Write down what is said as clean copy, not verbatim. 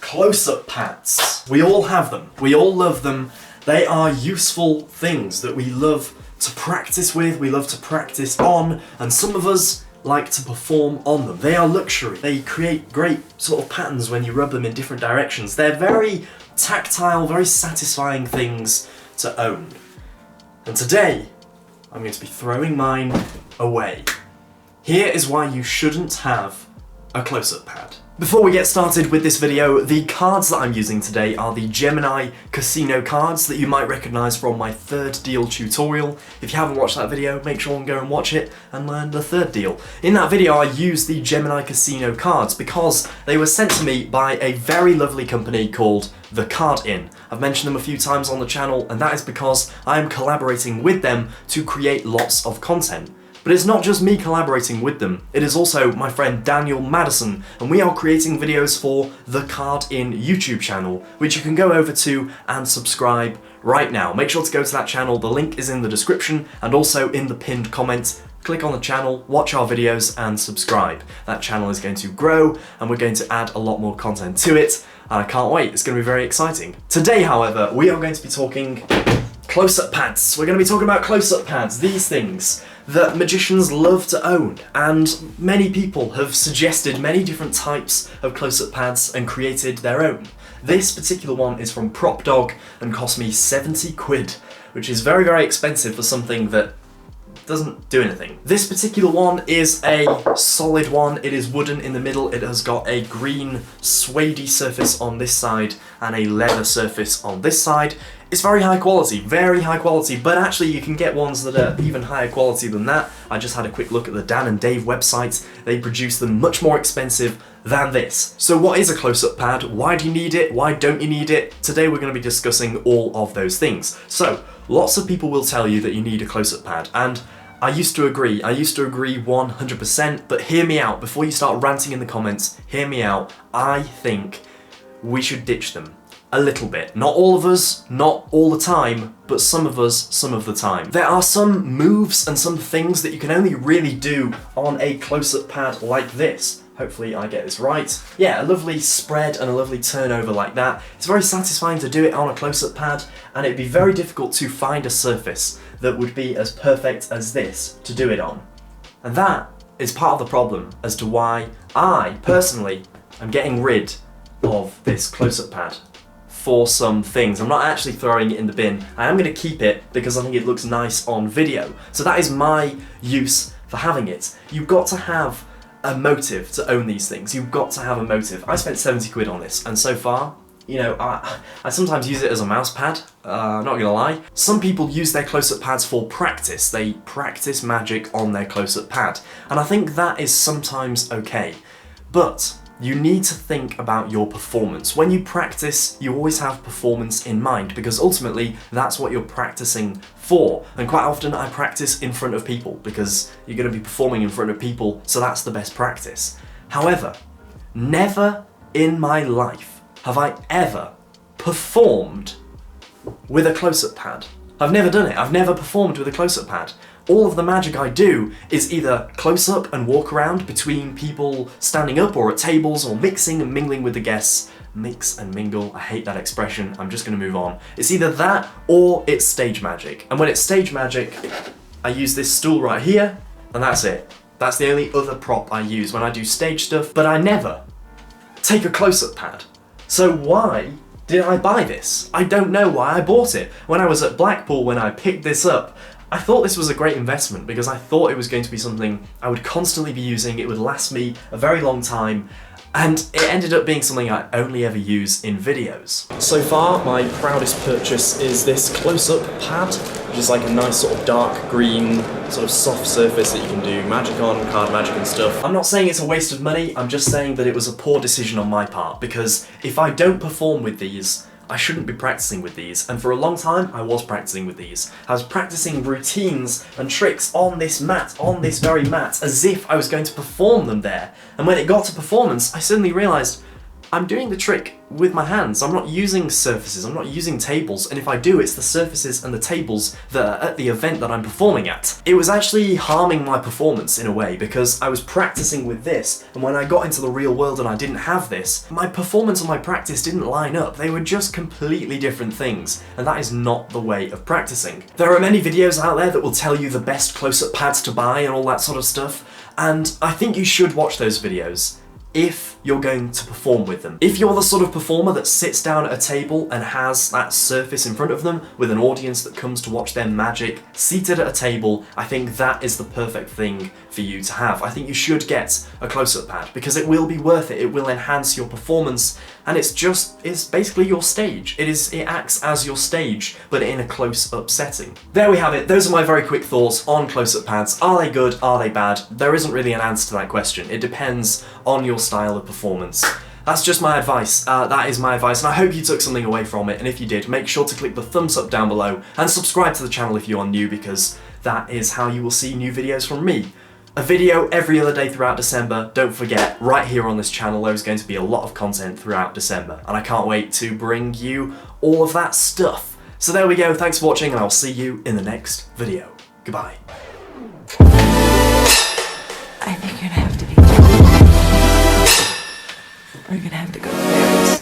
Close-up pads. We all have them. We all love them. They are useful things that we love to practice with, we love to practice on, and some of us like to perform on them. They are luxury. They create great sort of patterns when you rub them in different directions. They're very tactile, very satisfying things to own. And today, I'm going to be throwing mine away. Here is why you shouldn't have a close-up pad. Before we get started with this video, the cards that I'm using today are the Gemini Casino cards that you might recognise from my third deal tutorial. If you haven't watched that video, make sure and go and watch it and learn the third deal. In that video I used the Gemini Casino cards because they were sent to me by a very lovely company called The Card Inn. I've mentioned them a few times on the channel, and that is because I am collaborating with them to create lots of content. But it's not just me collaborating with them, it is also my friend Daniel Madison, and we are creating videos for the Card Inn YouTube channel, which you can go over to and subscribe right now. Make sure to go to that channel, the link is in the description and also in the pinned comment. Click on the channel, watch our videos and subscribe. That channel is going to grow and we're going to add a lot more content to it, and I can't wait, it's going to be very exciting. Today, however, we are going to be talking close-up pads. We're going to be talking about close-up pads, these things that magicians love to own, and many people have suggested many different types of close-up pads and created their own. This particular one is from PropDog and cost me 70 quid, which is very, very expensive for something that doesn't do anything. This particular one is a solid one. It is wooden in the middle. It has got a green suede surface on this side and a leather surface on this side. It's very high quality, but actually you can get ones that are even higher quality than that. I just had a quick look at the Dan and Dave website. They produce them much more expensive than this. So what is a close-up pad? Why do you need it? Why don't you need it? Today we're going to be discussing all of those things. So lots of people will tell you that you need a close-up pad, and I used to agree 100%, but hear me out. Before you start ranting in the comments, hear me out. I think we should ditch them. A little bit. Not all of us, not all the time, but some of us, some of the time. There are some moves and some things that you can only really do on a close-up pad like this. Hopefully I get this right. Yeah, a lovely spread and a lovely turnover like that. It's very satisfying to do it on a close-up pad, and it'd be very difficult to find a surface that would be as perfect as this to do it on. And that is part of the problem as to why I, personally, am getting rid of this close-up pad. For some things. I'm not actually throwing it in the bin. I am going to keep it because I think it looks nice on video. So that is my use for having it. You've got to have a motive to own these things. You've got to have a motive. I spent 70 quid on this, and so far, you know, I sometimes use it as a mouse pad, I'm not gonna lie. Some people use their close-up pads for practice. They practice magic on their close-up pad, and I think that is sometimes okay. But you need to think about your performance. When you practice, you always have performance in mind, because ultimately that's what you're practicing for. And quite often I practice in front of people because you're going to be performing in front of people, so that's the best practice. However, never in my life have I ever performed with a close-up pad. I've never done it. I've never performed with a close-up pad. All of the magic I do is either close up and walk around between people standing up or at tables, or mixing and mingling with the guests. Mix and mingle, I hate that expression, I'm just gonna move on. It's either that or it's stage magic. And when it's stage magic, I use this stool right here, and that's it. That's the only other prop I use when I do stage stuff, but I never take a close-up pad. So why did I buy this? I don't know why I bought it. When I was at Blackpool, when I picked this up, I thought this was a great investment because I thought it was going to be something I would constantly be using, it would last me a very long time, and it ended up being something I only ever use in videos. So far, my proudest purchase is this close-up pad, which is like a nice sort of dark green, sort of soft surface that you can do magic on, card magic and stuff. I'm not saying it's a waste of money, I'm just saying that it was a poor decision on my part, because if I don't perform with these, I shouldn't be practicing with these, and for a long time I was practicing with these. I was practicing routines and tricks on this mat, on this very mat, as if I was going to perform them there. And when it got to performance, I suddenly realised I'm doing the trick with my hands. I'm not using surfaces, I'm not using tables, and if I do, it's the surfaces and the tables that are at the event that I'm performing at. It was actually harming my performance in a way, because I was practicing with this, and when I got into the real world and I didn't have this, my performance and my practice didn't line up. They were just completely different things, and that is not the way of practicing. There are many videos out there that will tell you the best close-up pads to buy and all that sort of stuff, and I think you should watch those videos if you're going to perform with them. If you're the sort of performer that sits down at a table and has that surface in front of them with an audience that comes to watch their magic seated at a table, I think that is the perfect thing for you to have. I think you should get a close-up pad because it will be worth it. It will enhance your performance, and it's basically your stage. It acts as your stage, but in a close-up setting. There we have it. Those are my very quick thoughts on close-up pads. Are they good? Are they bad? There isn't really an answer to that question. It depends on your style of performance. That's just my advice. That is my advice, and I hope you took something away from it, and if you did, make sure to click the thumbs up down below and subscribe to the channel if you are new, because that is how you will see new videos from me. A video every other day throughout December. Don't forget, right here on this channel there is going to be a lot of content throughout December, and I can't wait to bring you all of that stuff. So there we go, thanks for watching, and I'll see you in the next video. Goodbye. I think you're gonna have to be. We're gonna have to go very